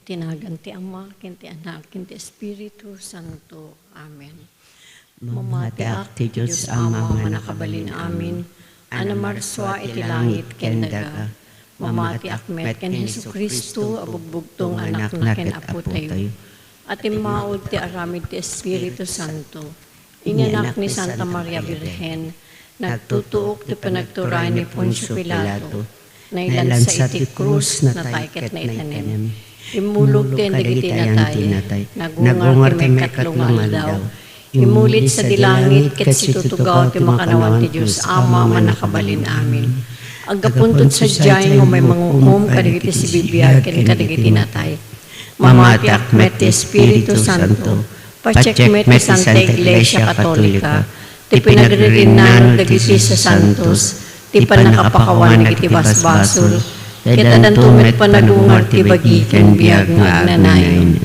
Tinagan ti Ama, kinti Anak, kinti Espiritu Santo. Amen. Mamatiak ti Diyos Ama manakabalin amin, anamarswa iti langit ken daga. Mamatiak met ken Jesucristo abugbugtong anak na ken apo tayo. At imaod ti aramid ti Espiritu Santo. Inyanak ni Santa Maria Birhen, nagtutuok ti panagturay ni Poncio Pilato, nailan sa iti krus na tayket na itanem. Imulog din digiti natay, nagungar ti may katlong aldaw. Imulit sa dilangit ket situtugaw ti makanawan ti Diyos Ama manakabalin amin. Agapuntod sa diyay nga may mangungum kadigiti si bibiyag ken kadigiti natay. Mamatiak met ti Espiritu Santo, pacheck met ti Santa Iglesia Katolika, ti pinagririnnan dagiti sa santos, ti panakapakawan dagiti basbasol, ket adantumet panagungar ti bagi ken biag nga agnanayon.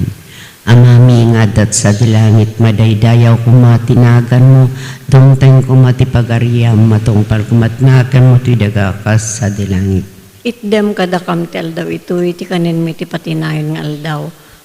Amami nga dat sa dilangit madaydayaw kumatinagan mo, dumteng kumatipagariam matungpal kumatnakan mo ti dagakas sa dilangit. Itdem kadakam ti aldaw itoy ti kanin mi ti patinayon nga aldaw.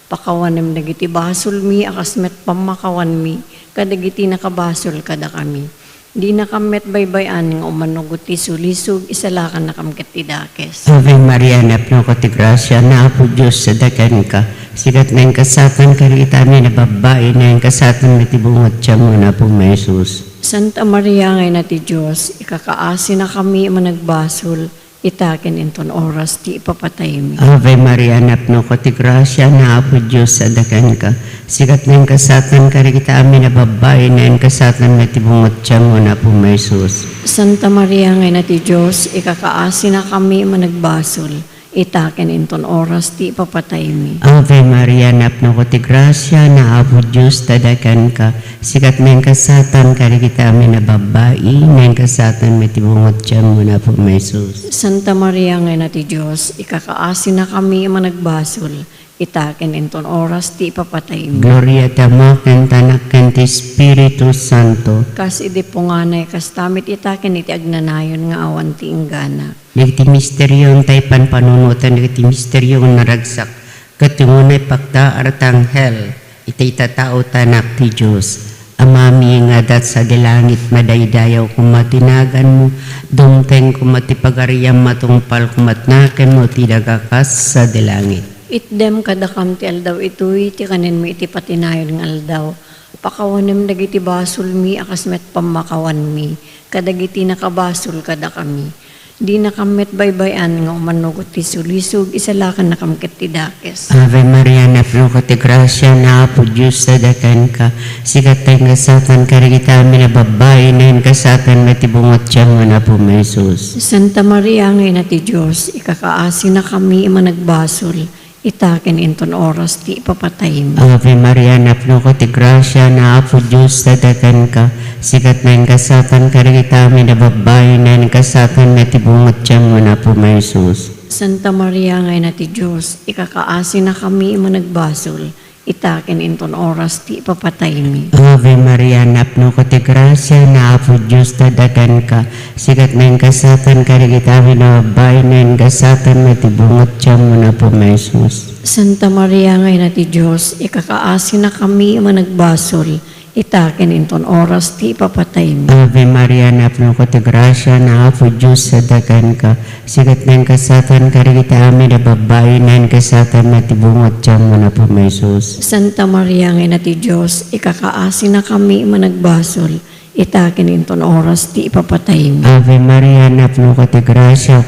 Pakawanem dagiti basol mi akas met pamakawan mi, kadagiti nakabasol kada kami. Di nakamet baybayan nga umanugot ti sulisog, isalakan nakamket ti dakes. Ave Maria, napno ko ti grasya, na apo Diyos sa dagan ka. Sigat na yung kasatan ka rin itami na babae na yung kasatan na tibungot siya mo na po may Jesus. Santa Maria ngay na ti Diyos, ikakaasi na kami managbasol, itakin inton oras ti ipapatay mi. Ave Maria, napno ko ti grasya, na apo Diyos sa dagan ka. Sigat na yung kasatan ka rin itami na babae na yung kasatan na tibungot siya mo na po may Jesus. Santa Maria ngay na ti Diyos, ikakaasi na kami managbasol, itaken inton oras ti ipapatay mi. Ave Maria, napno ko ti grasya, na apo Diyos tadakan ka. Sikat na yung kasatan ka rin kitami na babae, na yung kasatan may tibungot siya mo na po may Jesus. Santa Maria ngay na ti Diyos, ikakaasi na kami managbasol, itaken inton oras ti ipapatay mi. Gloria tamo ken tanak ken ti Espiritu Santo. Kas idi punganay, kas tamit itaken iti agnanayon nga awan ti inggana. Nagiti misteryon tay panpanunutan, nagiti misteryon naragsak. Katungunay pakta artang hel, itay tatao tanak ti Diyos. Amami nga dat sa dilangit madaydayaw kumatinagan mo, dumteng kumatipagariam matungpal kumatnaken mo ti dagakas sa dilangit. Itdem kadakam ti aldaw itoy, ti kanin mi iti patinayon nga aldaw. Pakawanem dagiti basol mi, akas met pamakawan mi, kadagiti nakabasol kada kami. Di nakamet baybayan nga umanugot ti sulisog, isalakan nakamket ti dakes. Ave Maria, napno ko ti grasya, na apo Diyos sa dakan ka. Sikat tayo kasatan ka rin itami na babae, na yung kasatan na tibungot siya mo na po may Jesus. Santa Maria ngay na ti Diyos, ikakaasi na kami managbasol, itaken inton oras ti ipapatay mi. Ave Maria, napno ko ti grasya, na apo Diyos sa dakan ka. Sikat na yung kasatan ka rin itami na babae, na yung kasatan na tibungot siya mo na po may Jesus. Santa Maria ngay na ti Diyos, ikakaasi na kami managbasol, itaken inton oras ti ipapatay mi. Ave Maria, napno ko ti grasya, na apo Diyos tadakan ka. Sikat na yung kasatan ka rin itami na babae, na yung kasatan na tibungot siya mo na po may Jesus. Santa Maria ngay na ti Diyos, ikakaasi na kami managbasol, itaken inton oras ti ipapatay mi. Ave Maria, napno ko ti grasya, na apo Diyos tadakan ka. Sikat na yung kasatan ka rin itami na babae, na yung kasatan na tibungot siya mo na po may Jesus. Santa Maria ngay na ti Diyos, ikakaasi na kami managbasol, itaken inton oras ti ipapatay mi. Ave Maria, napno ko ti grasya,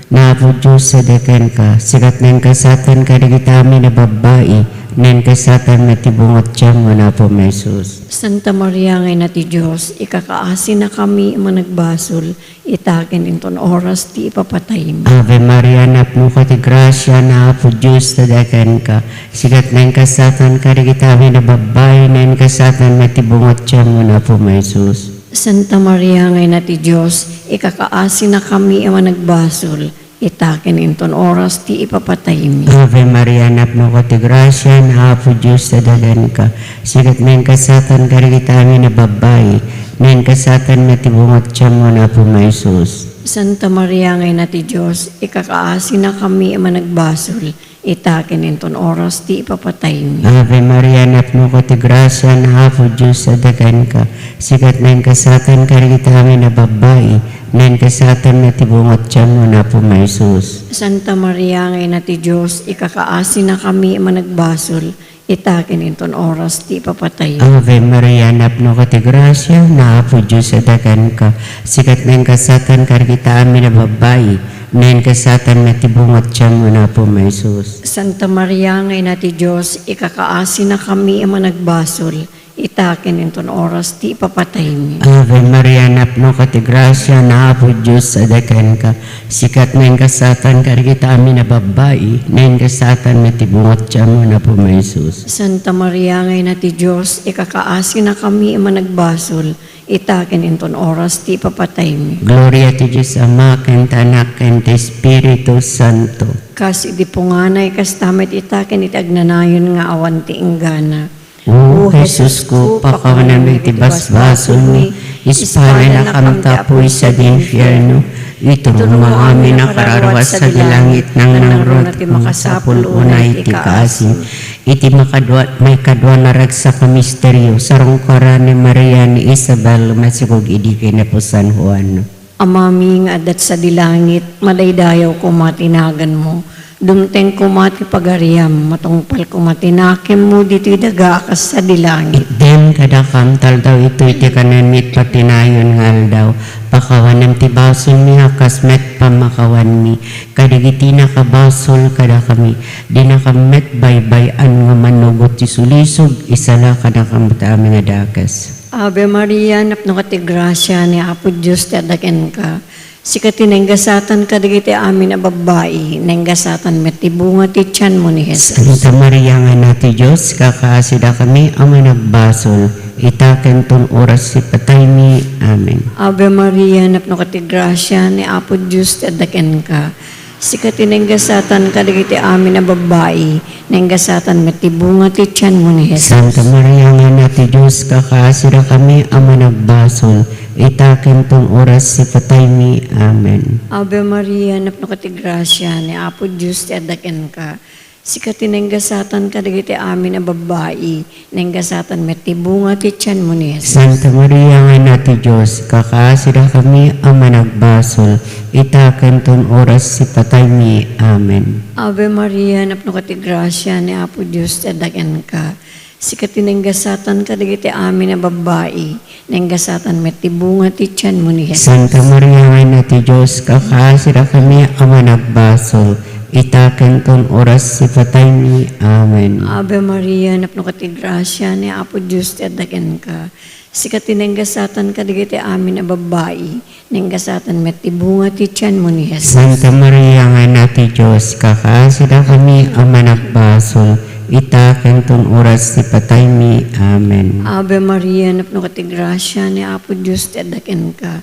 na apo Diyos tadakan ka. Sikat na yung kasatan ka rin itami na babae, na yung kasatan na tibungot siya mo na po may Jesus. Santa Maria ngay na ti Diyos, ikakaasi na kami managbasol, itaken inton oras ti ipapatay mi. Ave Maria, napno ko ti grasya, na apo Diyos tadakan ka. Sikat na yung kasatan ka rin itami na babae, na yung kasatan na tibungot siya mo na po may Jesus. Santa Maria ngay na ti Diyos, ikakaasi na kami managbasol, itaken inton oras ti ipapatay mi. Ave Maria, napno ko ti grasya, na apo Diyos tadakan ka. Sikat na yung kasatan ka rin itami na babae, na yung kasatan na tibungot siya mo na po may Jesus. Santa Maria ngay na ti Diyos, ikakaasi na kami managbasol, itakin inton oras ti ipapatay mi. Ave Maria, napno ko ti grasya na apo Diyos sa dagan ka. Sikat na yung kasatan ka rin kami na babae, na yung kasatan na tibungot siya mo na po may Sus. Santa Maria, ngay na ti Diyos, ikakaasi na kami managbasol, itakin inton oras ti ipapatay mi. Ave Maria, napno ko ti grasya na apo Diyos sa dagan ka. Sikat na yung kasatan ka rin kami na babae, na yung kasatan na tibungot siya mo na po may Sus. Santa Maria, ngay na ti Diyos, ikakaasi na kami managbasol, itakin inton oras ti ipapatay mi. Ave Maria, napno ka ti grasya na apo Diyos sa dagan ka. Sikat na yung kasatan ka rin kami na babae, na yung kasatan na tibungot siya mo na po may Sus. Santa Maria, ngay na ti Diyos, ikakaasi na kami managbasol, itakin inton oras ti ipapatay mi. Gloria ti Diyos Ama, ken ti Anak, ken ti Espiritu Santo. Kasi di po nga na ikastamet itakin iti agnanayon nga awan ti inggana. O Jesus ko, pakawanan mo iti basbasol mi, ispala na kam tapoy sa di infierno. Ito mga amin na kararawat sa dilangit nang nangrot makasapul unay iti kaasin. Iti makadwa, may kadwa na ragsa ka misteryo, sarong kara ni Maria ni Isabel, masigog idigay na po San Juan. Amami nga adat sa dilangit, madaydayaw ko matinagan mo. Dumteng ko mati pagariam, matungpal ko matinakim mo dito daga kas sa dilangit. Dem kadakam tal daw ito iti kananit patinayon ngal daw. Pakawanam ti basol mi hakas met pamakawan mi. Kadigiti na kabasol kada kami. Di na kamet baybay-an nga manugot ti sulisog. Isala kada kamata nga dakas. Ave Maria, napno ka ti grasya ni Apo Diyos ti adaken ka. Sikati nenggasatan ka digiti amin na babae, nenggasatan met ti bunga ti tiyan mo ni Jesus. Santa Maria nga nati Diyos, kakaasida kami ang managbasol. Itaken ton oras si patay mi. Amen. Ave Maria, napno ka ti grasya ni Apo Diyos ti adaken ka. Sikati nenggasatan ka digiti amin na babae, nenggasatan met ti bunga ti tiyan mo ni Jesus. Santa Maria nga nati Diyos, kakaasida kami ang managbasol. Itaken tong oras si patay mi. Amen. Ave Maria, napno ka ti grasya ni Apo Diyos ti adaken ka. Sikati nenggasatan ka digiti amin na babae, nenggasatan met ti bunga ti tiyan mo ni Jesus. Santa Maria nga nati Diyos, kakaasida kami ang managbasol. Itaken tong oras si patay mi. Amen. Ave Maria, napno ka ti grasya ni Apo Diyos ti adaken ka. Sikati nenggasatan ka digiti amin na babae, nenggasatan met ti bunga ti tiyan mo ni Jesus. Santa Maria nga nati Diyos, kakaasida kami ang managbasol. Itaken tong oras si patay mi. Amen. Ave Maria, napno ka ti grasya ni Apo Diyos ti adaken ka. Sikati nenggasatan ka digiti amin na babae, nenggasatan met ti bunga ti tiyan mo ni Jesus. Santa Maria nga nati Diyos, kakaasida kami ang managbasol. Itaken tong oras si patay mi. Amen. Ave Maria, napno ka ti grasya ni Apo Diyos ti adaken ka.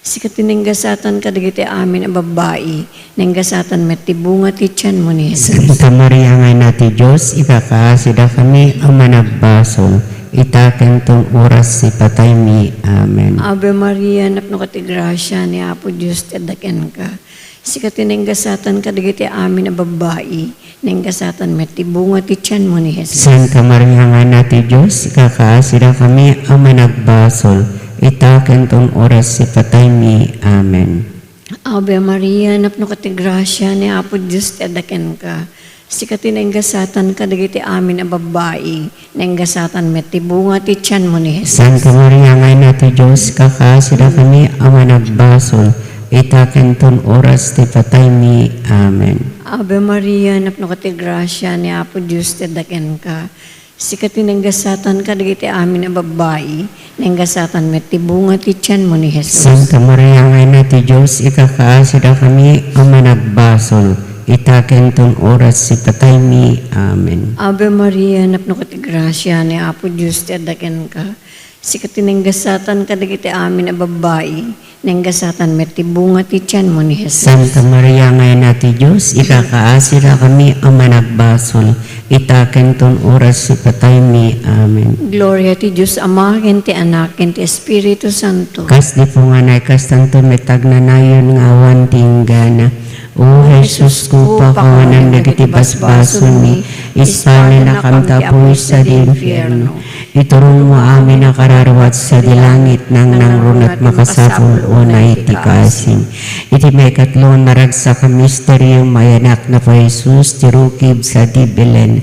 Sikati nenggasatan ka digiti amin a babae, nenggasatan met ti bunga ti tiyan mo ni Jesus. Santa Maria nga nati Diyos, ikakaasida kami ang managbasol. Itaken tong oras si patay mi. Amen. Ave Maria, napno ka ti grasya ni Apo Diyos ti adaken ka. Sikati nenggasatan ka digiti amin a babae, nenggasatan met ti bunga ti tiyan mo ni Jesus. Santa Maria nga nati Diyos, ikakaasida kami ang managbasol. Itaken tong oras si patay mi. Amen. Ave Maria, napno ka ti grasya ni Apo Diyos ti adaken ka. Sikati nenggasatan ka digiti amin a babae, nenggasatan met ti bunga ti tiyan mo ni Jesus. Santa Maria nga nati Diyos, kakaasida kami ang managbasol. Itaken tong oras ti patay mi. Amen. Ave Maria, napno ka ti grasya ni Apo Diyos ti adaken ka. Sikati nenggasatan ka digiti amin a babae, nenggasatan met ti bunga ti tiyan mo ni Jesus. Santa Maria nga nati Diyos, ikakaasida kami ang managbasol. Itaken tong oras si patay mi. Amen. Ave Maria, napno ka ti grasya ni Apo Diyos ti adaken ka. Sikati nenggasatan ka digiti amin a babae, nenggasatan met ti bunga ti tiyan mo ni Jesus. Santa Maria nga nati Diyos, ikakaasida kami ang managbasol. Itaken tong oras si patay mi. Amen. Gloria ti Diyos Ama, ken ti Anak, ken ti Espiritu Santo. Kas di po nga na kas tanto metag na nayon nga awan tinggana. O Jesus ko, pakawanan dagiti basbason mi, ispana na kamta po sa di infierno. Iturong mo amin ang kararwat sa dilangit nang nangrunat makasapul o na iti kaasin. Iti may katlon maragsa ka misteryong mayanak na po Jesus, tirukib sa di Belen.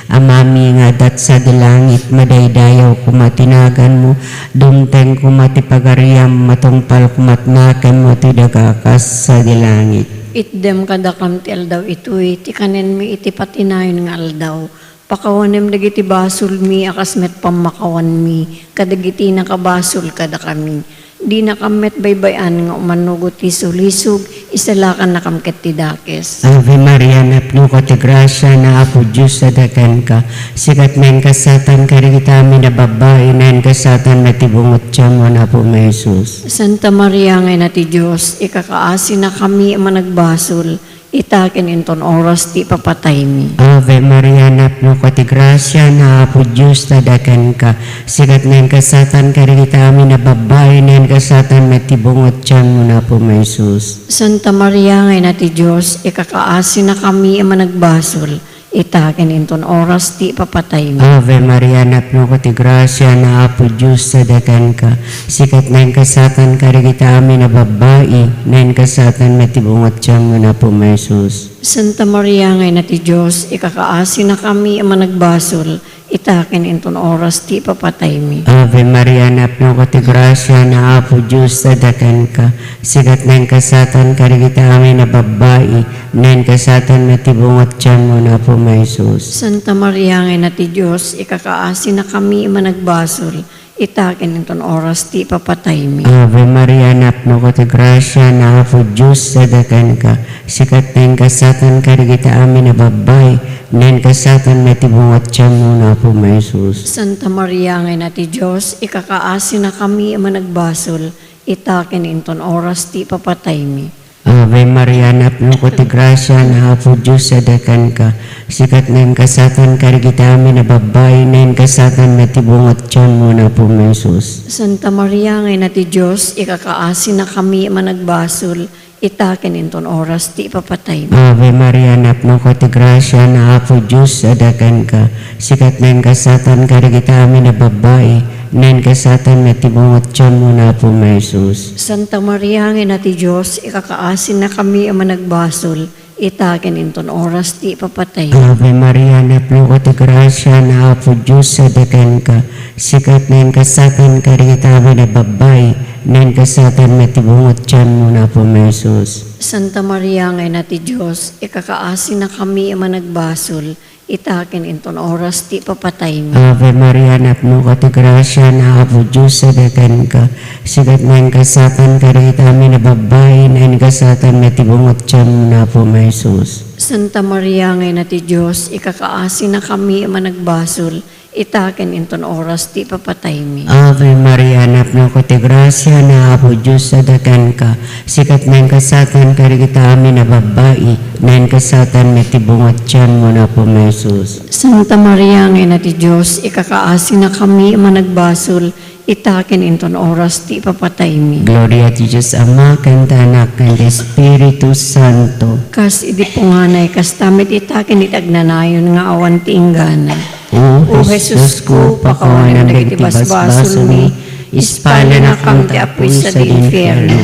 Amami nga dat sa dilangit, madaydayaw kumatinagan mo, dumteng kumatipagariam, matungpal kumatnakan mo, tidagakas sa dilangit. Itdem kadakam ti aldaw itoy, ti kanen mi iti patinayon nga aldaw. Pakawanem dagiti basol mi, akas met pamakawan mi, kadagiti nakabasol kada kami. Di nakamet baybayan nga umanugot ti sulisog, isalakan nakamket ti dakes. Ave Maria, napno ko ti grasya na Apo Diyos sa dakan ka. Sikat men kasatan ka rin kami na babae, nen kasatan matibungot siya mo na po may Jesus. Santa Maria ngay na ti Diyos, ikakaasi na kami managbasol, itakin inton oras ti papatay mi. Ave Maria, napno ko ti grasya na Apo Diyos sa dakan ka. Sikat men kasatan ka rin kami na babae, nen kasatan matibungot siya mo na po may Jesus. Santa Maria ngay na ti Diyos, ikakaasi na kami managbasol, itakin inton oras ti papatay mi. Ave Maria, napno ko ti grasya na Apo Diyos sa dakan ka. Sikat nen kasatan ka rin kami na babae, nen kasatan matibungot siya mo na po may Jesus. Santa Maria ngay na ti Diyos, ikakaasi na kami managbasol, itakin inton oras ti papatay mi. Ave Maria, napno ko ti grasya na Apo Diyos sa dakan ka. Sikat nen kasatan ka rin kami na babae, nen kasatan matibungot siya mo na po may Jesus. Santa Maria ngay na ti Diyos, ikakaasi na kami managbasol, itakin inton oras ti papatay mi. Ave Maria, napno ko ti grasya na Apo Diyos sa dakan ka. Sikat nen kasatan ka rin kami na babae, nen kasatan matibungot siya mo na po may Jesus. Santa Maria ngay na ti Diyos, ikakaasi na kami managbasol, itakin inton oras ti papatay mi. Ave Maria, napno ko ti grasya na Apo Diyos sa dakan ka. Sikat nen kasatan ka rin kami na babae, nen kasatan matibungot siya mo na po may Jesus. Santa Maria ngay na ti Diyos, ikakaasi na kami managbasol, itakin inton oras ti papatay mi. Ave Maria, napno ko ti grasya na Apo Diyos sa dakan ka. Sikat nen kasatan ka rin kami na babae, nen kasatan matibungot siya mo na po may Jesus. Santa Maria ngay na ti Diyos, ikakaasi na kami managbasol, itakin inton oras ti papatay mi. Ave Maria, napno ko ti grasya na Apo Diyos sa dakan ka. Sikat nen kasatan ka rin kami na babae, nen kasatan matibungot siya mo na po may Jesus. Santa Maria ngay na ti Diyos, ikakaasi na kami managbasol, itakin inton oras ti papatay mi. Ave Maria, napno ko ti grasya na Apo Diyos sa dakan ka. Sikat nen kasatan ka rin kami na babae, nen kasatan matibungot siya mo na po may Jesus. Santa Maria ngay na ti Diyos, ikakaasi na kami managbasol, itakin inton oras ti papatay mi. Ave Maria, napno ko ti grasya na Apo Diyos sa dakan ka. Sikat nen kasatan ka rin kami na babae, nen kasatan matibungot siya mo na po may Jesus. Santa Maria ngay na ti Diyos, ikakaasi na kami managbasol, itakin inton oras ti papatay mi. Gloria ti Diyos Ama, kanta Anak, kanta Espiritu Santo. Kas idi punganay, kas tamit itakin itagnanayon nga awan ti inggana. O Jesus ko, pakawanan dagiti basbason mi, ispala na kam ti apoy sa di infierno.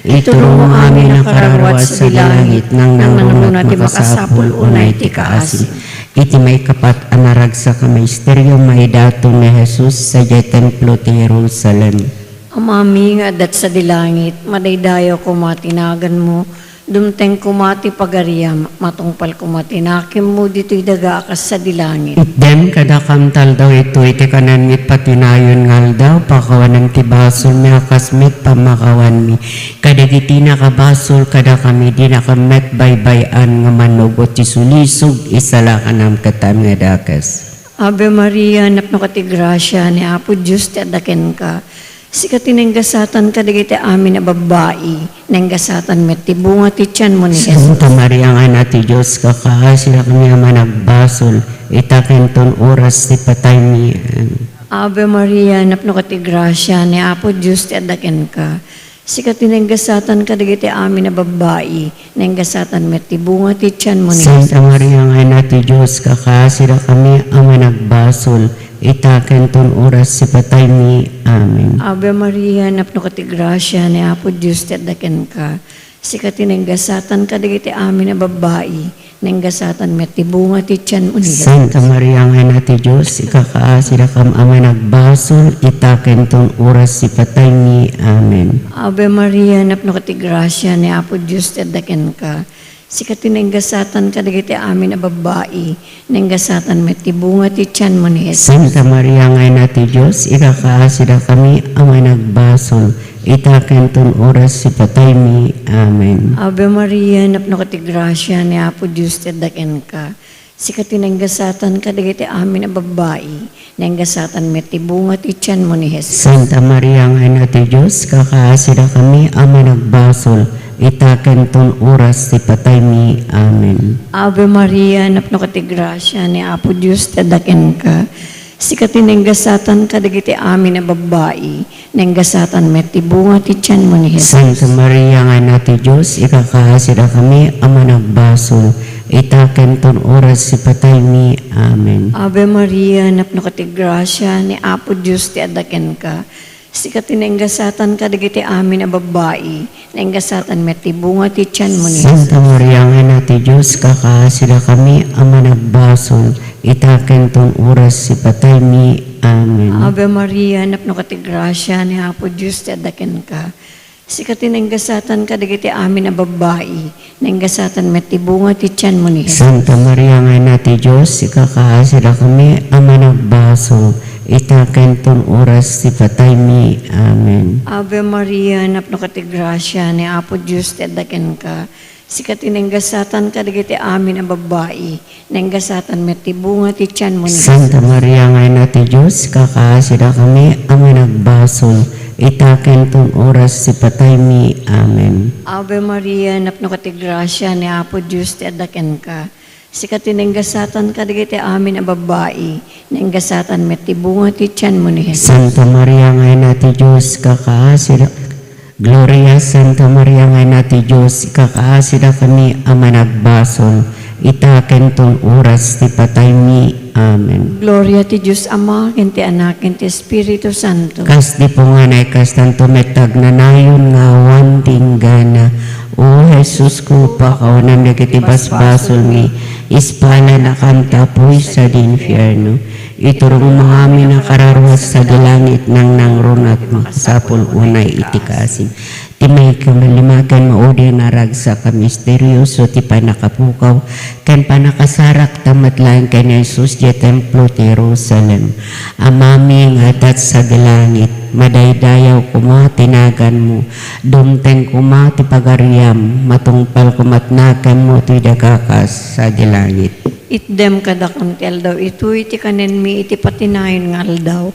Iturong mo amin ang kararwat sa dilangit, nang nangunat ti makasapul unay ti kaasin. Iti may kapat anarag sa kamisteryo may datong ni Jesus sa templo ti Jerusalem. Amami nga dat sa dilangit, madaydayo ko matinagan mo, dumteng kumati pagariam, matungpal kumatinakim mo dito'y dagaakas sa dilangit. Itden kadakam taldaw ito iti kanan mit patinayon ngal daw, pakawanan ti basol mi akas mit pamakawan mi. Kadagiti nakabasol kada kami di nakamet baybayan nga manugot ti sulisog, isala ka nam katam nga dakas. Ave Maria, napno ka ti grasya ni Apo Diyos ti adaken ka. Sikati nenggasatan ka digiti amin na babae, nenggasatan met ti bunga ti tiyan mo ni Jesus. Santa Maria nga na ti Diyos kakasila kami nga nagbasol, itakenton oras ti patay mi. Ave Maria, napno ka ti grasya ni Apo Diyos ti adaken ka. Sikat tinenggasatan kadagiti amin na babae, nenggasatan met tibunga ti tiyan mo ni Santa Maria nga ina ti Diyos, kakasira kami ang managbasol, itaken ton oras si patay mi. Amen. Ave Maria, napno ka ti grasya, ni Apo Diyos ti adaken ka. Sikat tinenggasatan kadagiti amin na babae, nenggasatan met tibunga ti tiyan mo ni Santa Maria nga ina ti Diyos, ikakaasira kam ang managbasol, itaken ton oras si patay mi. Amen. Ave Maria, napno ka ti grasya, ni Apo Diyos ti adaken ka. Sikat tinenggasatan kadagiti amin na babae, nenggasatan met tibunga ti tiyan mo ni Santa Maria nga ina ti Diyos, ikakaasira kami ang managbasol, itaken ton oras si patay mi. Amen. Ave Maria, napno ka ti grasya, ni Apo Diyos ti adaken ka. Sikat tinenggasatan kadagiti amin na babae, nenggasatan met tibunga ti tiyan mo ni Jesus. Santa Maria nga ina ti Diyos, kakaasira kami ang managbasol, itaken ton oras ti patay mi. Amen. Ave Maria, napno ka ti grasya, ni Apo Diyos ti adaken ka. Sikat tinenggasatan kadagiti amin na babae, nenggasatan met tibunga ti tiyan mo ni Jesus. Santa Maria nga ina ti Diyos, ikakaasira kami ang managbasol, itaken ton oras si patay mi. Amen. Ave Maria, napno ka ti grasya, ni Apo Diyos ti adaken ka. Sikat tinenggasatan kadagiti amin na babae, nenggasatan met tibunga ti tiyan mo ni Jesus. Santa Maria nga ina ti Diyos, kakaasira kami ang managbasol, itaken ton oras si patay mi. Amen. Ave Maria, napno ka ti grasya, ni Apo Diyos ti adaken ka. Sikat tinenggasatan kadagiti amin na babae, nenggasatan met tibunga ti tiyan mo ni Jesus. Santa Maria nga ina ti Diyos, ikakaasira kami ang managbasol, itaken ton oras si patay mi. Amen. Ave Maria, napno ka ti grasya, ni Apo Diyos ti adaken ka. Sikat tinenggasatan kadagiti amin na babae, nenggasatan met tibunga ti tiyan mo ni Jesus. Santa Maria nga ina ti Diyos, kakaasira kami ang managbasol, itaken ton oras si patay mi. Amen. Ave Maria, napno ka ti grasya, ni Apo Diyos ti adaken ka. Sikat tinenggasatan kadagiti amin na babae, nenggasatan met tibunga ti tiyan mo ni Jesus. Santa Maria nga ina ti Diyos, kakaasira Gloria Santa Maria nga ina ti Diyos, kakaasira kami ang managbasol, itaken ton oras ti patay mi. Amen. Gloria ti Diyos Ama, ken ti Anak, ken ti Espiritu Santo. Kas di po nga na ikas tanto metag na nayon nga awan tinggana. O Jesus ko pa kaunam nagitibasbasol mi, ispala na kanta po'y sa dinfierno. Iturong mga amin na kararuas sa dilangit ng nangrunat makasapol unay itikasin. Timay kamalimakan maudi nga ragsa ka misteryoso ti panakapukaw, ken panakasarak tamatlaang ken Jesus di templo ti Jerusalem. Amami nga atat sa dilangit, madaydayaw kuma tinagan mo, dumteng kuma ti pagariam, matungpal kumatnakan mo ti dagakas sa dilangit. Itdem kadakam ti aldaw, ito'y ti kanen mi, iti patinayon nga aldaw.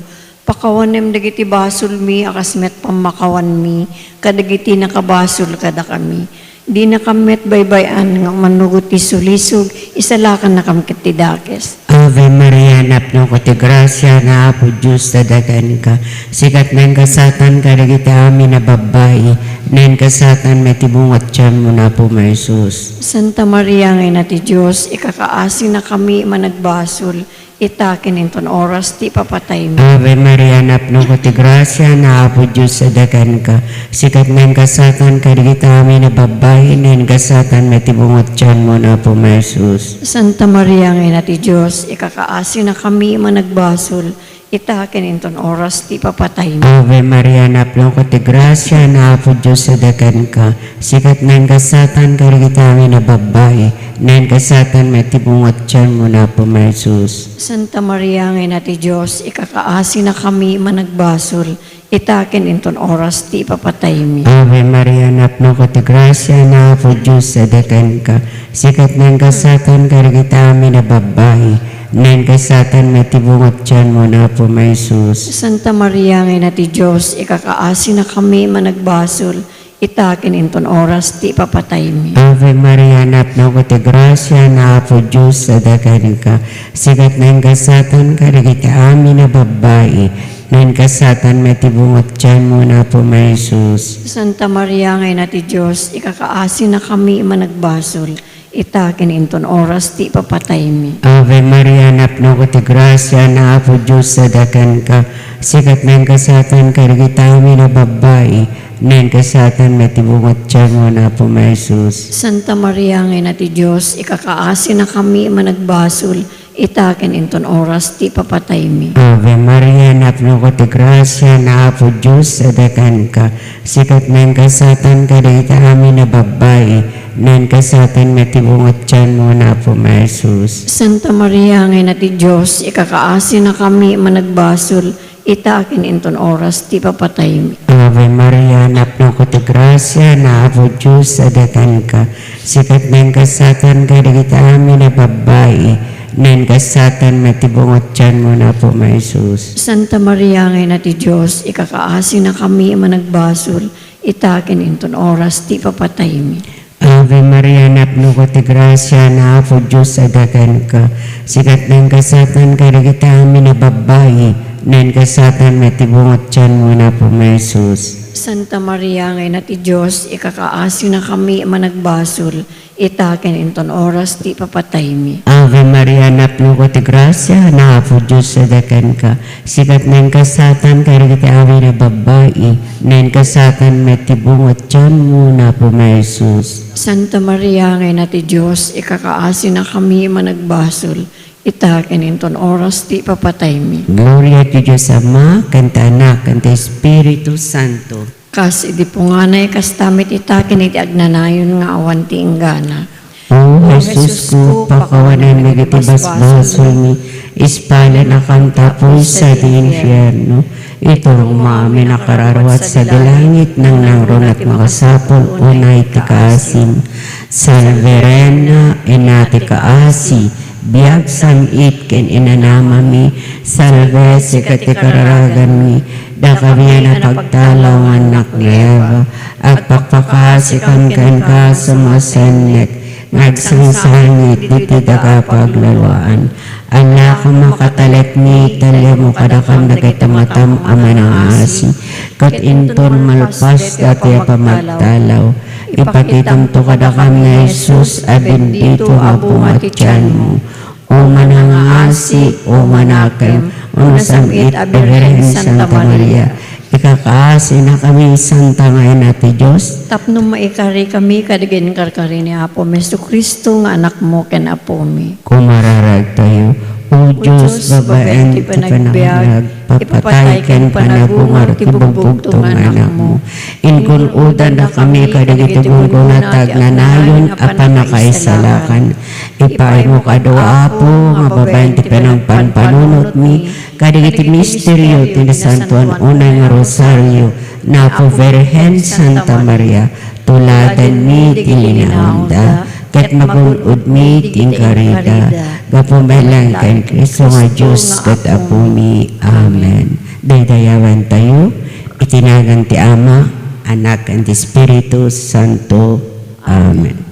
Pakawanem dagiti basol mi, akas met pamakawan mi, kadagiti nakabasol kada kami. Di na kamet baybayan nga manugot ti sulisog, isalakan na kam kiti dakes. Ave Maria, napno ko ti grasya na Apo Diyos dadagan ka. Sikat ng kasatan ka dagiti amin na babae, ng kasatan may tibungat tiyan mo na po may Jesus. Santa Maria ngay na ti Diyos, ikakaasi na kami managbasol, itakin inton oras ti papatay mo. Ave Maria, napno ko ti grasya na Apo Diyos dadagan ka. Sikat ng kasatan ka dagiti amin na babae, ng kasatan may tibungat tiyan mo na po may Jesus. Santa Maria ngay na ti Diyos, ikakaasi na kami managbasol, itakin inton oras ti papatay mo. Ave Maria, napno ko ti grasya na Apo Diyos dadagan ka. Sikat ng kasatan ka dagiti amin na babae, ng kasatan may tibungat tiyan mo na po may Jesus. Santa Maria ngay na ti Diyos, ikakaasi na kami managbasol, itakin inton oras ti papatay mo. Ave Maria, napno ko ti grasya na Apo Diyos dadagan ka. Sikat ng kasatan ka dagiti amin na babae, ng kasatan may tibungat tiyan mo na po may Jesus. Santa Maria ngay na ti Diyos, ikakaasi na kami managbasol, itakin inton oras ti papatay mo. Ave Maria, napno ko ti grasya na Apo Diyos dadagan ka. Sikat ng kasatan ka dagiti amin na babae, Nan kasatan matibungot tiyan mo na po may Jesus. Santa Maria, ngay na ti Diyos, ikakaasi na kami managbasol. Itakin inton oras ti papatay mi. Ave Maria, napno ko ti grasya na apo Diyos sa dakan ka. Sikat nan kasatan karigitami na babae. Nan kasatan matibungot tiyan mo na po may Jesus. Santa Maria, ngay na ti Diyos, ikakaasi na kami managbasol. Itakin inton oras ti papatay mi. Ave Maria, napno ko ti grasya na apo Diyos sa dakan ka. Sikat nan kasatan karigitami na babae. Nan kasatan matibungot tiyan mo na po may Jesus. Santa Maria, ngay na ti Diyos, ikakaasi na kami managbasol. Itakin inton oras ti papatay mi. Ave Maria, napno ko ti grasya na apo Diyos sa dakan ka. Sikat nan kasatan karigitami na babae. Nan kasatan matibungot tiyan mo na po may Jesus. Santa Maria, ngay na ti Diyos, ikakaasi na kami managbasol. Itakin inton oras ti papatay mi. Ave Maria, napno ko ti grasya na apo Diyos sa dakan ka. Sikat ng kasatan karigitami na babae. Nan kasatan matibungot tiyan mo na po may Jesus. Santa Maria, ngay na ti Diyos, ikakaasi na kami managbasol. Itakin inton oras ti papatay mi. Ave Maria, napno ko ti grasya na apo Diyos sa dakan ka. Sikat ng kasatan karigitami na babae. Nan kasatan matibungot tiyan mo na po may Jesus. Santa Maria, ngay na ti Diyos, ikakaasi na kami managbasol. Itakin inton oras ti papatay mi. Gloria to Diyos Ama, kanta Anak, kanta Espiritu Santo. Kas idi punganay kas tamit itakin iti agnanayon nga awan ti inggana. O Jesus ko, pakawanan na gitibas-basol mi, ispala na kang tapoy sa di infierno. Itulong maamin na kararwat sa dilangit ng nangron at makasapol unay ti kaasim. Salverena inati kaasi, biag samit ken inanama mi, salve sikati kararagan mi, da kami na pagtalaw anak ni Eva, at pakpakasikan kan ka sumasanek, nagsangsangit diti daga paglalawaan. Anak ko makatalit ni talya mo kadakam nagitamatam ama ng asi, kat inton malpas dati pamagtalaw, ipakitam to kadakam na Jesus, abindito nga pumatyan mo. O manangasi, o manakem, o nasamit abirhen Santa Maria, ikakaasi na kami Santa ngayon natin Diyos. Tapno maikari kami kadigin karkari ni Apo Meso Kristo nga anak mo ken Apo mi. Kumararag tayo, O Diyos, babaen ti panagbiag, papatay ken panabungar ti bugbugtong anak mo. Inkunudan na kami kadagiti gungunatag na nayon apan nakaisalakan. Ipay mo kadawa Apo, nga babaen ti panagpanpanunot mi, kadagiti misteryo ti nasantuan unay nga rosaryo, na po Virgen Santa Maria, tuladan mi ti linahonda, ket magunod mi ting karida, gapumelang kan Kristo nga Diyos ket Apo mi. Amen. Daydayawan tayo, itinagan ti Ama, Anak, and Espiritu Santo. Amen.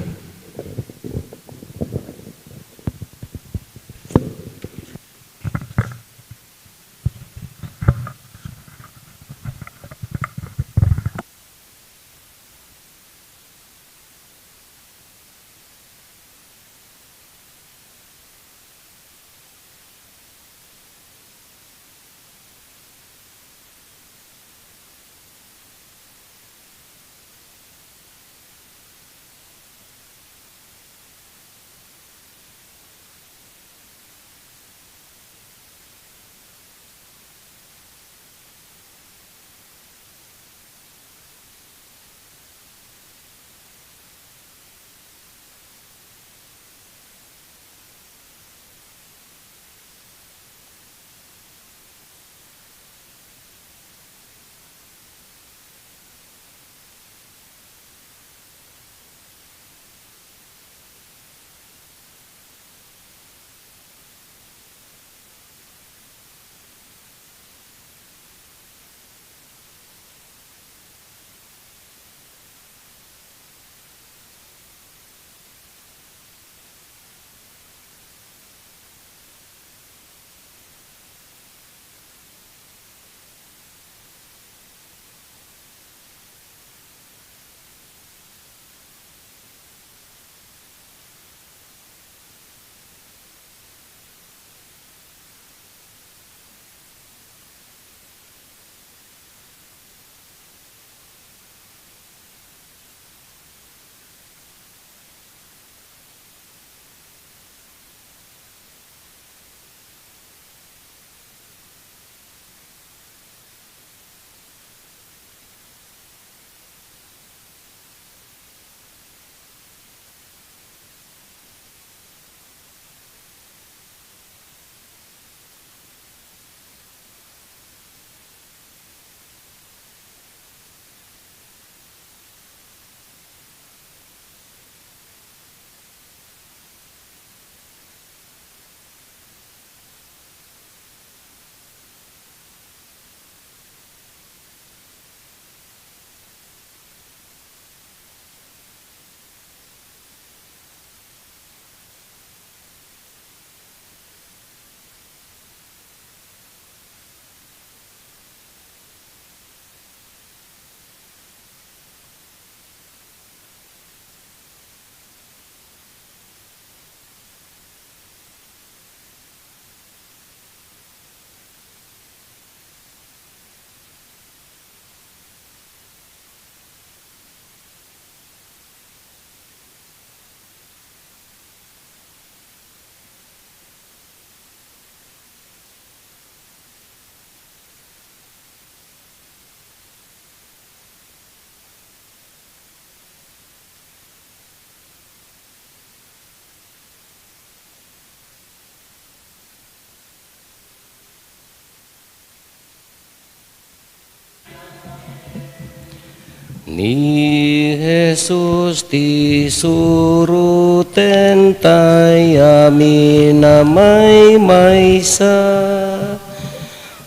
Ni Jesus ti suruten tayami na may maysa,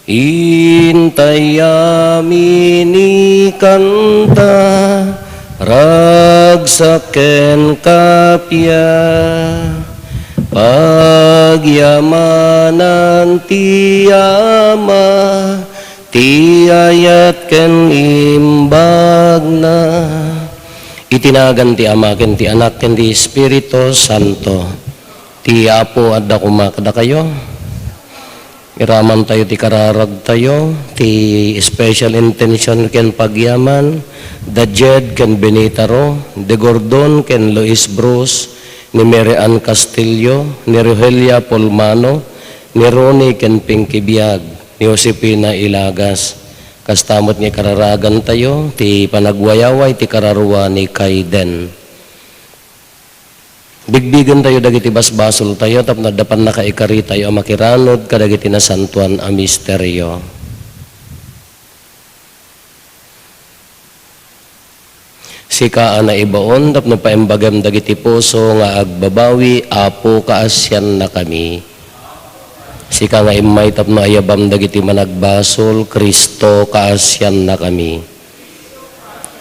intayami ni kanta, ragsaken kapya, pagyamanan ti ama, ti ayat ken imbag na. Itinagan ti ama ken ti anak ken ti Espiritu Santo. Ti apo adda kumakada kayo. Iraman tayo ti kararag tayo, ti special intention ken pagyaman, the Jed ken Benitaro, de Gordon ken Luis Bruce, ni Mary Ann Castillo, ni Rogelia Polmano, ni Ronnie ken Pinky Biag, ni Josepina Ilagas. Kastamot ni kararagan tayo, ti panagwayaway, ti kararuwa ni Kaiden. Bigbigan tayo dagiti basbasol tayo, tapno dapan nakaikari tayo makiranod, kadagiti na santuan a misteryo. Sika na ibaon, tapno paimbagam dagiti puso nga agbabawi, apo kaasyan na kami. Sika nga imay tapno ayabam dagiti managbasol, Kristo kaasyan na kami.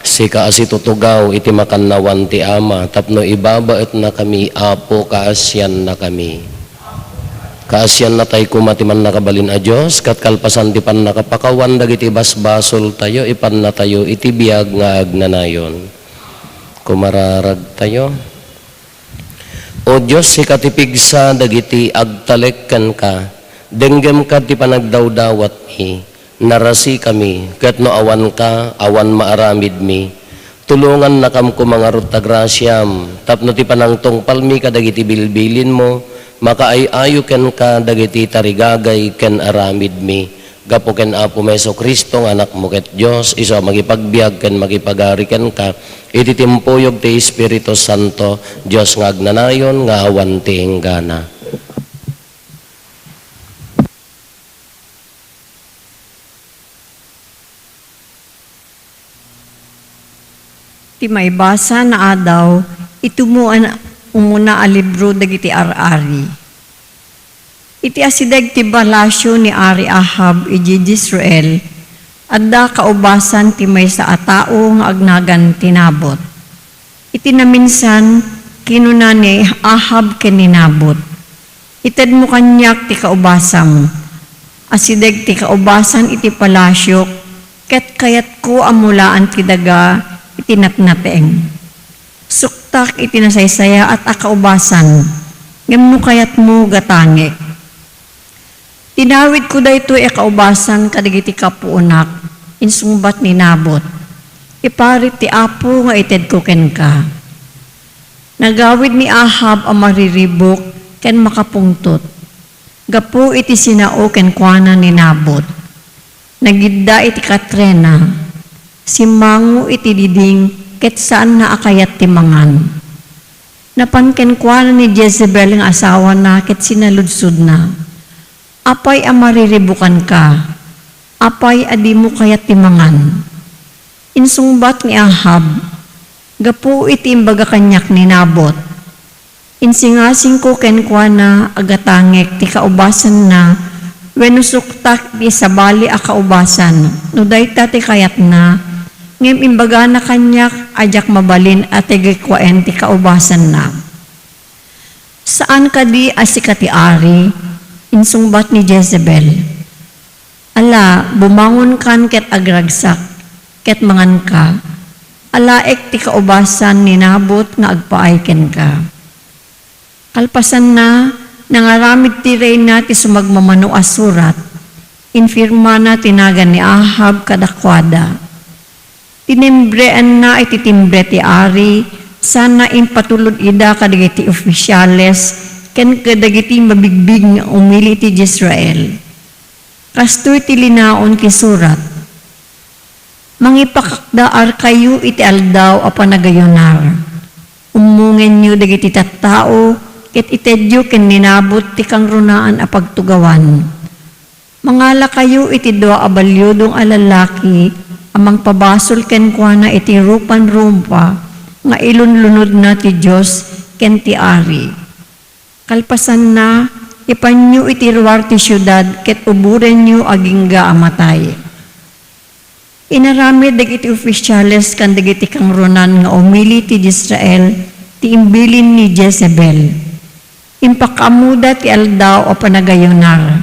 Sika asitutugaw iti makannawan ti ama, tapno ibabaet na kami, apo kaasyan na kami. Kaasyan na tayo kumatiman nakabalin a Diyos, kat kalpasan ti pan nakapakawan dagiti basbasol tayo, ipan na tayo iti biyag nga agnanayon. Kumararag tayo. O Diyos, sikatipigsa dagiti agtalekkan ka, denggem ka ti panagdawdawat mi, narasi kami, kat no awan ka, awan maaramid mi, tulungan na kam kumangarot ta grasyam, tapno ti panangtong palmi ka dagiti bilbilin mo, makaayayo ken ka dagiti tarigagay ken aramid mi, gapo ken Apo Meso Kristo nga anak mo ket Dios, iso magipagbiag ken magipagari ken ka, iti timpuyog ti Espiritu Santo, Dios nga agnanayon nga awan ti enggana. Ti may basa na adaw, itumuan umuna a libro dagiti ar-ari. Iti asideg ti balasyo ni Ari Ahab iji Israel, adda kaubasan ti may sa atao nga agnagan tinabot. Iti naminsan, kinuna ni Ahab keninabot. Ited mo kanyak ti kaubasam. Asideg ti kaubasan iti palasyo, ket kayat ko amulaan ti daga, itinatnateng. Suktak itinasaysaya at akaubasan, ngamno kayat mo gatangik. Tinawid ko dayto kaubasan kadagiti kapuunak, insungbat ni Nabot. Iparit ti Apo nga ited ko ken ka. Nagawid ni Ahab ang mariribok ken makapungtot. Gapu iti sinao ken kuana ni Nabot. Nagidda iti katrena. Simango iti diding ket saan na akayat ti mangan. Napankenkwana ni Jezebel ang asawa na ket sinaludsud na. Apay ang mariribukan ka, apay adi mo kayat ti mangan. Insungbat ni Ahab, gapu iti imbaga kanyak ni Nabot. Insingasing ko kenkwana agatangek ti kaubasan na, wenusuktak di sabali a kaubasan, no dayta ti kayat na, ngem imbaga na kanyak ajak mabalin at tigikwaen ti kaubasan na. Saan ka di asikati ari, insungbat ni Jezebel. Ala, bumangon kan ket agragsak, ket mangan ka. Alaek ti kaubasan ni Nabot nga agpaayken ka. Kalpasan na, nangaramid ti reyna ti sumagmamano asurat, infirma na tinagan ni Ahab kadakwada. Tinimbrean na ititimbre ti ari, sana impatulod ida kadagiti opisyales, ken kadagiti mabigbig nga umili ti Israel. Kastoy ti linaon ki surat. Mangipakakdaar kayo iti aldaw a panagayonar. Umungen nyo dagiti tattao, ket itedyo ken ninabot ti kang runaan a pagtugawan. Mangala kayo iti doa a balyodong alalaki, amang pabasol ken kuana iti rupan rumpa, nga ilunlunod na ti Diyos ken ti ari. Kalpasan na, ipanyo iti ruwar ti syudad, ket uburen nyo agingga amatay. Inarami dagiti opisyales kan dagiti kangrunan nga umili ti Israel, ti imbilin ni Jezebel. Impakamuda ti aldaw o panagayonar.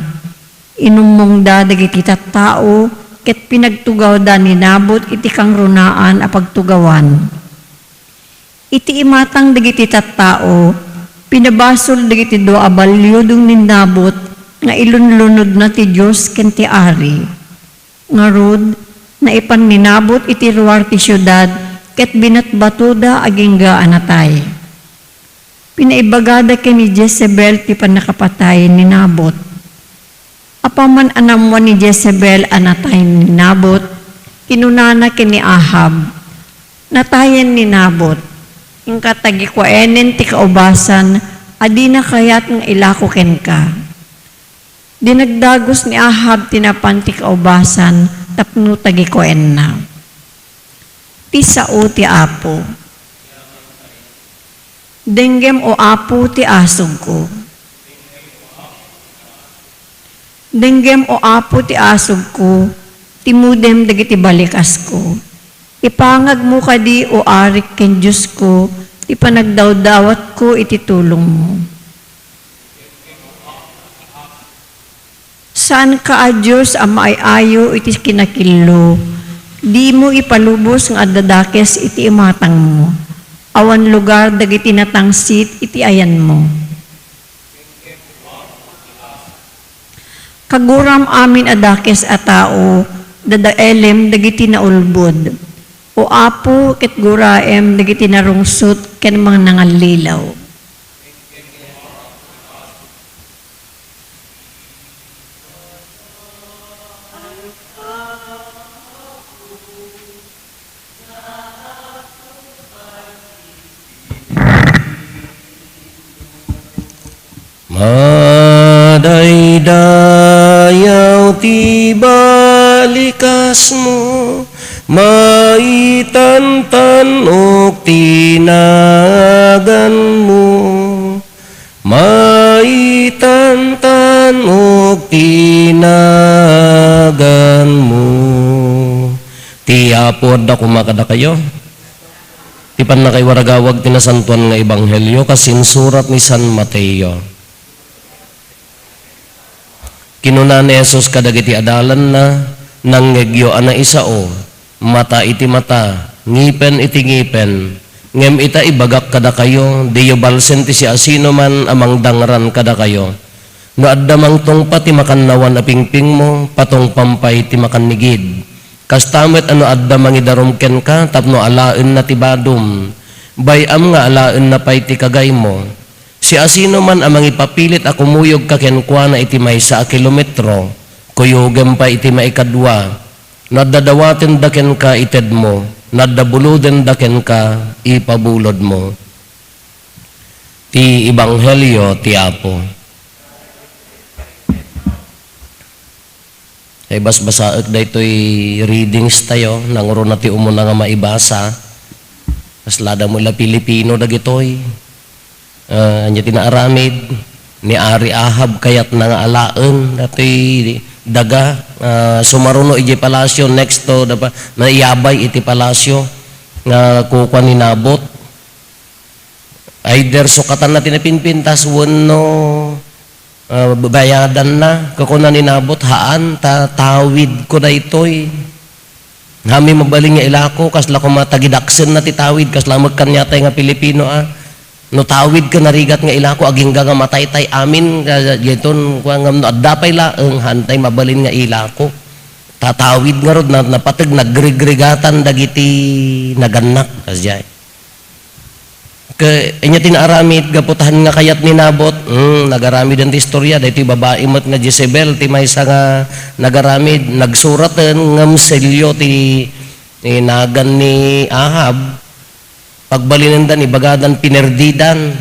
Inumong da dagiti tattao, ket pinagtugaw da ni Nabot iti kangrunaan a pagtugawan. Iti imatang dagiti tattao, pinabasol dagiti do abalyodong ni Nabot, nga ilunlunod na ti Diyos ken ti ari. Ngarud, na ipan ninabot iti ruwar ti syudad, ket binatbatuda agingga anatay. Pinaibagada ken ni Jezebel ti panakapatay ni Nabot. Apaman anamwan ni Jezebel anatay ni Nabot, kinunana ken ni Ahab. Natayen ni Nabot, ingkatagi kwaenen ti kaubasan, adi na kayat nga ilako ken ka. Dinagdagos ni Ahab tinapan ti kaubasan, tapno tagi koen na. Ti sao ti apo. Denggem o apo ti asog ko. Denggem o apo ti asog ko, timudem dagiti balikas ko. Ipangag mo kadi o arik ken Diyos ko, ti panagdawdawat ko iti tulong mo. Saan ka, Diyos, ang maayayo iti kinakillo? Di mo ipalubos ng adadakes iti imatang mo. Awan lugar dagiti natangsit iti ayan mo. Kaguram amin adakes a tao, dadaelem dagiti naulbod. O apo ket guraem dagiti narungsot ken mga nangalilaw. Madaydayaw ti balikas mo, maitantan ok tinagan mo. Maitantan ok tinagan mo. Ti apod ako makada kayo. Ti pan na kay waragawag tinasantuan nga ebanghelyo kasinsurat ni San Mateo. Kinuna ni Jesus kadagiti adalan na nanggegyo ana isao, mata iti mata, ngipen iti ngipen, ngem ita ibagak kada kayo, diyo balsen ti si asino man amang dangran kada kayo. No addamang tungpa ti makannawan a pingping mo, patong pampay ti makannigid. Kastamet ano addamang idarumken ka, tapno alaen na ti badum, bayam nga alaen na pay ti kagay mo. Si asino man amang ipapilit a kumuyog ka kenkwana iti maysa a kilometro, kuyogem pa iti maikadwa, nadadawaten daken ka ited mo, nadabuluden daken ka ipabulod mo. Ti Ebanghelyo ti Apo. Ay basbasaek daytoy readings tayo, nanguro na ti umuna nga maibasa. Kaslada mo la Pilipino dagitoy. Anya tinaaramid ni Ari Ahab kayat na nga alaen datoy daga sumaruno iti palasyo next to na iyabay iti palasyo nga kukuha ni Nabot either sukatan na tinapinpintas wenno bayadan na kukuha ni Nabot haan tawid ko na itoy hami mabaling nga ilako kasla ko matagidaksen na titawid kasla magkanyatay nga Pilipino no tawid ka narigat nga ilako agingga nga mataytay amin yeton ngam no addapay laeng hantay mabalin nga ilako tatawid nga rod na napateg nagrigregatan dagiti naganak kasjay ke enya tinaaramid gaputahan nga kayat ni Nabot nagaramid ang istorya daytoy babae met nga Jezebel ti maysa nga nagaramid nagsuraten ngem selyo ti nagan ni Ahab. Pagbalinan dan ibagadan pinerdidan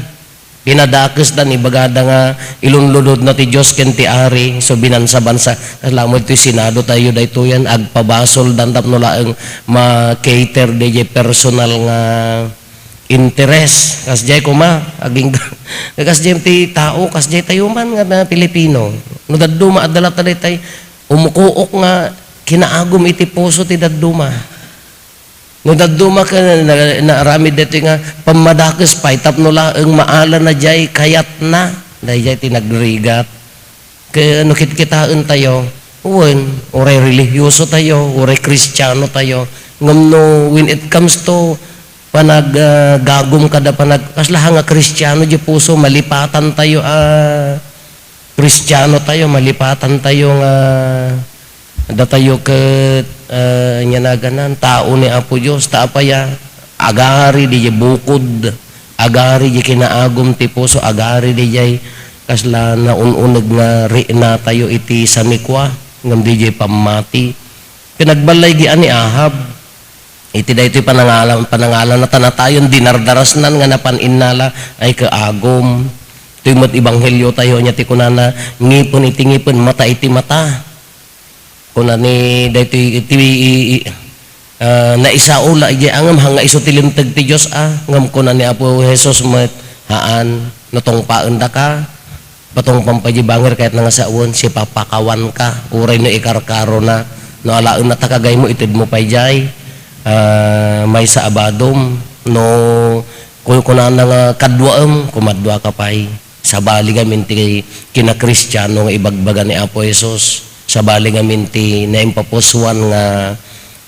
Pinadakes dan ibagada nga ilunlunod na ti Diyos ken ti ari so binansa-bansa kaslamod ti Senado tayo daytoyan agpabasol dan tapno laeng ma-cater DJ personal nga interest kasjay kuma aging kasjay ti tao kasjay tayo man nga na Pilipino no dadduma adala ta tay umukuok nga kinaagom iti puso ti dadduma. No dadduma ka naarami dito nga pamadakes pa tapno laeng maala na jay kayat na dayjay tinagrigat kaya ano kitkitaan tayo uwan oray religyoso tayo oray kristyano tayo ngam no when it comes to gagom kada kaslahan nga kristyano di puso malipatan tayo kristyano tayo malipatan tayo nga datayo ket nyanaganan tao ni Apo Diyos taapaya agari di bukod agari di kinaagom ti puso agari di jay kasla na ununeg nga na tayo iti samikwa ngam di jay pamati pinagbalay gi ani Ahab iti daytoy panangalan na tanatayon dinardarasnan nga napaninala ay kaagom tuy met ebanghelyo tayo nya ti kunana ngipon iti ngipon mata iti mata kuna ni daytoy iti naisaula iti angam hanga isu ti limteg ti Dios ngam kuna ni Apo Jesus met haan natongpaen da ka patong pampaji banger kahit nga saon si papakawan ka uray no ikarkaro na no alaen na takagay mo ited mo payjay may sa abadom no kuna nga kadwaem kumadwa ka pay sabali gamin ti kina Kristiyano nga ibagbaga ni Apo Jesus sabali nga minti na impapusuan nga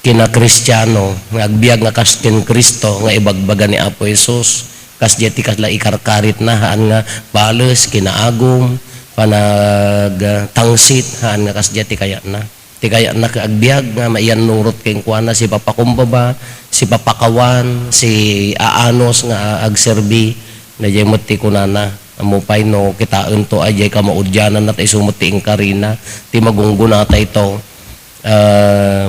kina Kristiyano nga agbiag nga kasken Kristo nga ibagbaga ni Apo Jesus kasjeti kasla ikarkarit na haan nga bales kinaagom panagtangsit haan nga kasjeti kaya na ti kaya na kaagbiag nga maiyan nurot keng kuana si papakumbaba si papakawan si aanos nga agserbi na jay mati kunana amupay no kitaan to ajay ka maudyanan at isumuti ang karina ti magungguna ito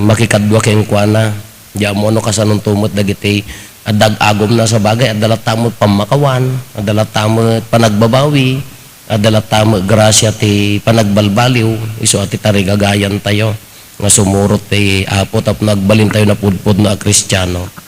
makikadwa keng kuana di mo no kasanong tumot dagiti adag-agom na sa bagay adalat tamot pamakawan adalat tamot panagbabawi adalat tamot grasya ti panagbalbaliw iso ati tarigagayan tayo nga sumurot ti Apo tap nagbalin tayo na pudpud na Kristiyano.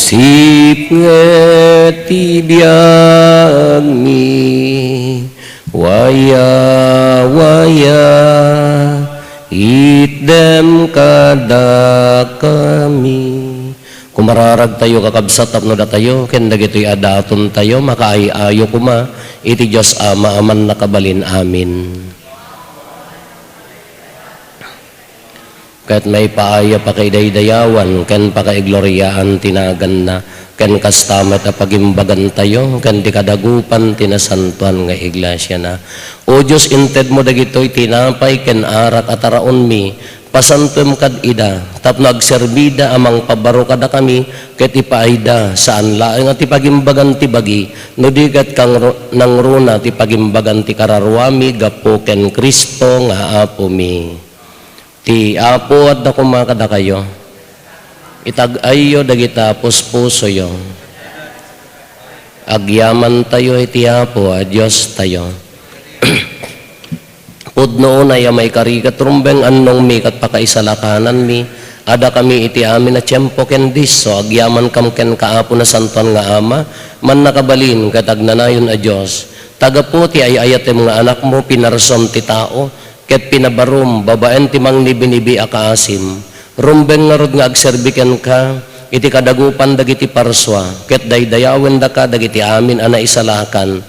Sipngeti biag mi waya itdem kada kami kumararag tayo kakabsat tapno da tayo ken dagitoy adaton tayo makaayo kuma iti Dios Ama aman nakabalin amin. Kahit may paaya pa kay daydayawan, ken pa kay gloryaan tinagan na, ken kastamat a pagimbagan tayo, ken di kadagupan tinasantuan nga iglesia na. O Diyos, inted mo dagitoy tinapay, ken arak ataraon mi, pasantum kad ida, tapno agserbida amang pabaro kada kami, ket ipaayda, saan laeng at ipagimbagan ti bagi, no digat kang nangruna ti pagimbagan ti kararwami, gapo ken Kristo nga Apo mi. Ti Apo at na kumakada kayo, itag-ayo dagita puspuso yo, agyaman tayo iti Apo a Diyos tayo. Pudno na ya may karikat rumbeng anong mi kat pakaisalakanan mi, Ada kami iti amin na tiyempo ken diso, agyaman kam ken kaapo na santon nga ama, man nakabalin katagnanayon a Diyos. Tagapo ti ay ayatem nga anak mo, pinarsom ti tao, ket pinabarum, babaen ti mang nibinibi a kaasim. Rumbeng nga rod nga agserbiken ka, iti kadagupan dagiti parswa, ket daydayawen da ka dagiti amin ana isalakan,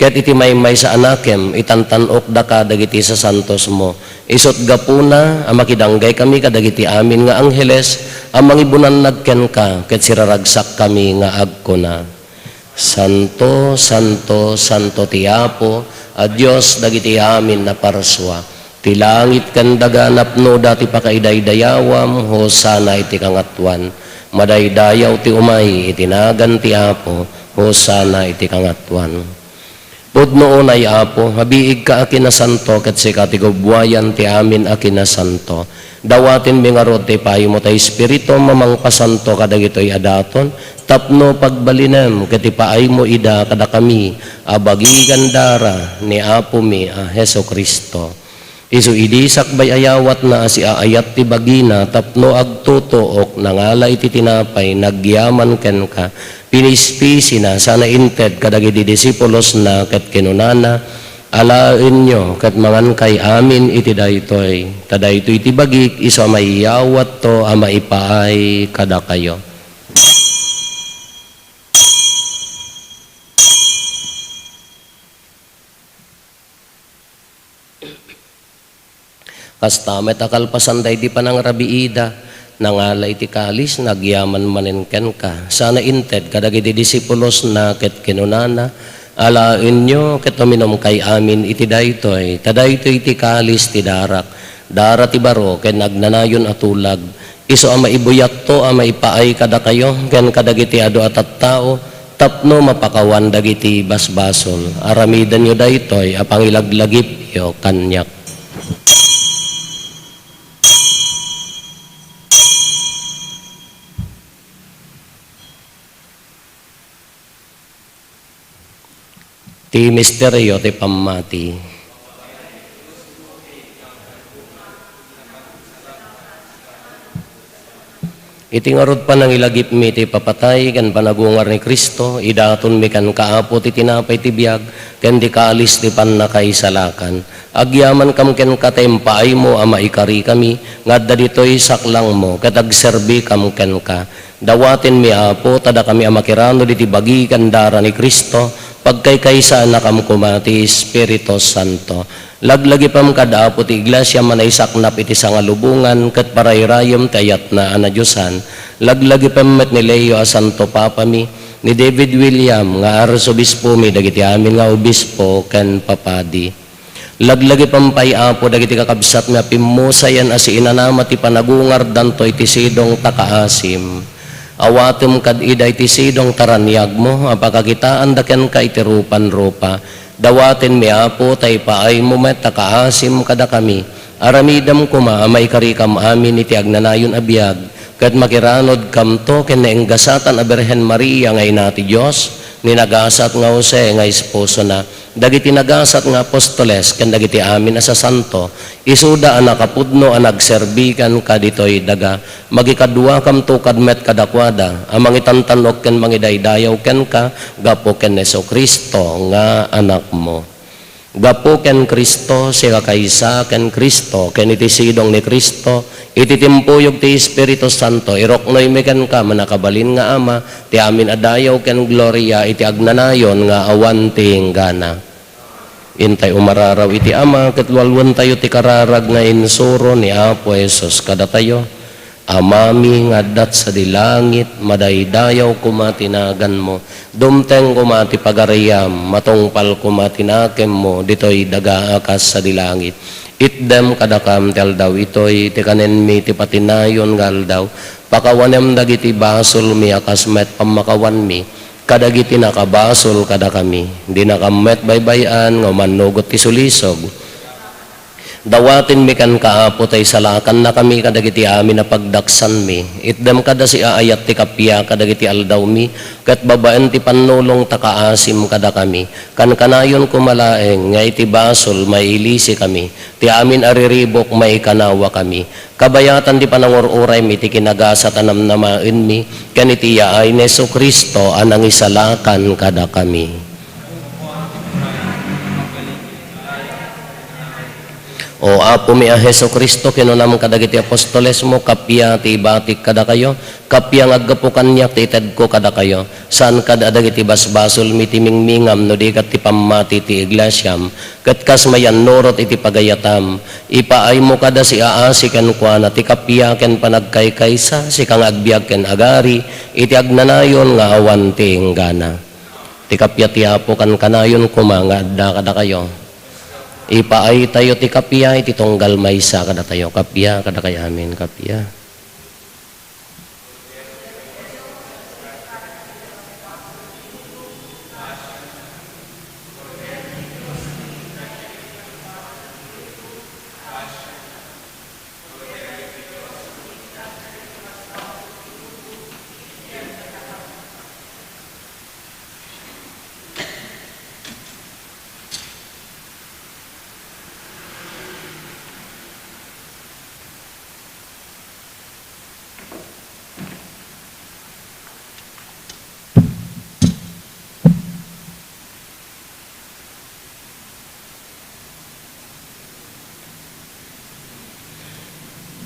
ket iti maymay sa anakem, itantanok da ka dagiti sa santos mo. Isot gapuna, makidanggay kami kadagiti amin nga angheles, mangibunan nagken ka, ket siraragsak kami nga agko na. Santo, Santo, Santo ti Apo, a Dios dagiti amin na parswa. Ti langit ken daga napno dati pakaidaydayawam, hosana iti kangatuan. Madaydayaw ti umay, itinagan ti Apo, hosana iti kangatuan. Pudnoon ay Apo, habiig ka akin na santo, ket si katigubwayan ti amin akin na santo. Dawatin bingarot ti payo mo tayo Espiritu, mamang pasanto kadagitoy adaton, tapno pagbalinem, ket ipaay mo ida kada kami, abagigan dara ni Apo mi a Heso Kristo. Isu idisak bay ayawat na si aayat ti bagina, tapno agtutuok, nangala iti tinapay, nagyaman ken ka, pinispisi na, sana inted kadagiti disipulos na, ket kinunana, alain nyo, ket mangan kay amin iti daytoy, tadaytoy iti bagik, iso maiyawat to, maipaay kada kayo. Kastamet akalpasan day di panang rabiida, nangala iti kalis, nagyaman maninken ka. Sana inted, kadagiti disipulos na, ket kinunana, alain nyo, ket uminom kay amin iti daytoy, tadaytoy iti kalis ti darak, dara ti baro, ken nagnanayon atulag, iso ama ibuyat to, ama ipaay kada kayo, ken kadagiti adu atat tao, tapno mapakawan dagiti basbasol, aramidan nyo daytoy, apangilaglagip yo kanyak. Ti misteryo ti pamati. Iti ngarod pa nang ilagip mi ti papatay kan panagungar ni Kristo, idaton mi kan kaapo ti tinapay ti biag, ken di kaalis ti pannakay salakan. Agyaman kam ken katempaay mo ama ikari kami, ngadda ditoy saklang mo, ket agserbi kam ken ka. Dawaten mi Apo, tada kami amakirano diti bagi kan dara ni Kristo, pagkaykaysa na kam kumati Espiritu Santo. Laglagi pam kada Apo ti iglesia manaysaknap iti sangalubungan, ket parayrayom tayat na anadyosan. Laglagi pam met ni Leo a Santo Papa mi, ni David William nga arsobispo mi, dagiti amin nga obispo ken papadi. Laglagi pampay Apo dagiti kakabsat nga pimusayan asi inanama ti panagungar danto iti sidong takaasim. Awatum kad iday ti sidong taranyag mo, apakakitaan daken ka iti rupan-rupa. Dawatin mi Apo, tay paay mo met takaasim kada kami. Aramidam kuma, may karikam amin iti agnanayon abiyag. Kat makiranod kam to, ken naenggasatan a Birhen Maria ngay nati Diyos, ninagasat nga Jose nga esposo na. Dagiti nagasat nga apostoles, ken dagiti amin asa santo, isuda ang nakapudno ang nagserbikan kaditoy daga, magikadwa kam to kadmet kadakwada, ang mangitantanok ken mangidaydayaw ken ka, gapo ken Heso Kristo nga anak mo. Gapo ken Kristo, siya kaysa ken Kristo, ken iti sidong ni Kristo, iti timpuyog ti Espiritu Santo, iroknoy mi ken ka, manakabalin nga ama, ti amin adayaw ken gloria, iti agnanayon nga awan ti hinggana. Intay umararaw iti ama, ketwalwan tayo ti kararag nga insuro ni Apo Jesus kada tayo. Amami ngadat sa dilangit, madaydayaw kumatinagan mo. Dumteng kumati pagariyam, matungpal kumatinakem mo, ditoy dagaakas sa dilangit. Itdem kadakam tel daw itoy, ti kanen mi ti patinayon ngal daw. Pakawanem dagiti basol mi akas met pamakawan mi. Kadagiti nakabasol kada kami. Di nakamet baybayan, nga manugot ti sulisog. Dawatin mi kan kaapo tay salakan na kami kadagiti amin na pagdaksan mi. Itdam kada si aayat ti kapya kadagiti aldaw mi. Kat babaen ti panulong takaasim kada kami. Kan kanayon kumalaeng nga iti basol may ilisi kami. Ti amin ariribok may kanawa kami. Kabayatan ti panangururay mi ti kinagasa tanam namain mi. Kan iti yaay ni Jesu Kristo anang isalakan kada kami. O apo mi a Heso Kristo kinunam kadagiti apostoles mo kapya ti batik kada kayo kapya ngaggapo kanyak ti ited ko kada kayo saan kada dagiti basbasol mi ti mingmingam no di kat ti pammati ti iglesyam ket kas mayan norot iti pagayatam ipaay mo kada si aasi ken kuana ti kapya ken panagkaykaysa si kang agbiag ken agari iti agnanayon nga awan ti inggana ti kapya ti apo kan kanayon kumanga adda kada kayo. Ipaay tayo ti kapya, iti tunggal maysa kada tayo. Kapya, kada kay amin, kapya.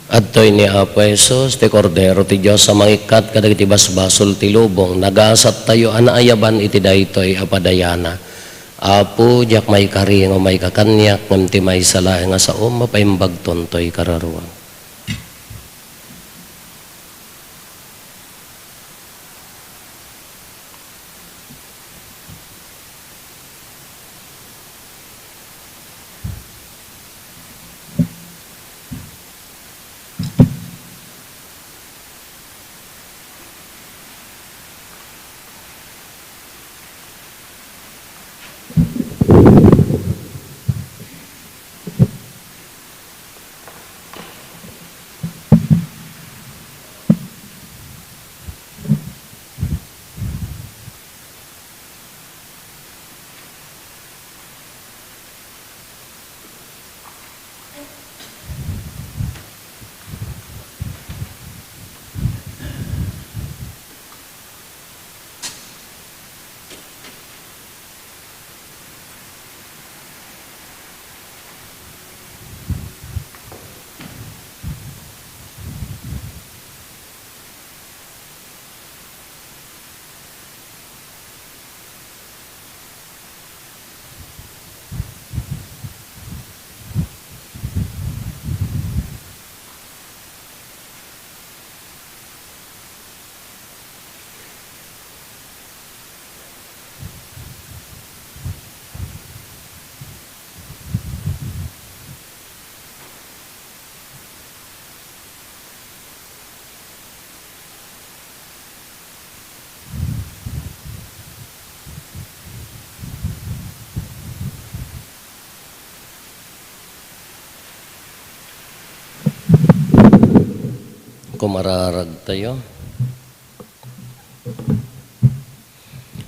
Adtoy ni Apo Jesus, ti Kordero ti Diyos sa mangikat kadagiti basbasol ti lubong, nagasat tayo anaayaban iti daytoy apadayana. Apo, diyak may karing o may kakanyak, ngam ti may salae nga sa mapaimbag tontoy kararuang. Kumararag tayo.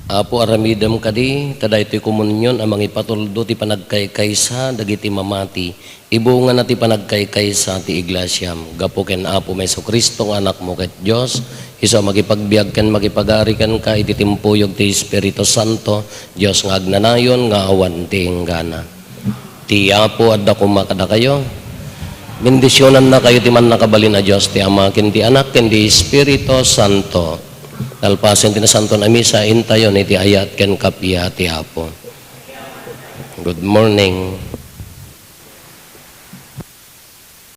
Apo aramidam kadi, taday ti komunyon amang ipatuldo ti panagkaykaysa, dagiti mamati. Ibungan na ti panagkaykaysa ti iglesyam. Gapo ken Apo may Jesu Kristo anak mo ket Diyos. Iso magipagbiag ken magipagari ken ka iti timpuyog ti Espiritu Santo. Diyos nga agnanayon nga awan ti inggana. Ti Apo adda kumakada kayo. Bendisyonan na kayo ti man nakabalin na Diyos, ti Ama, ken ti Anak, ken ti Espiritu Santo. Talpasen ti na Santo na Misa, intayon iti ayat ken kapya ti Apo. Good morning.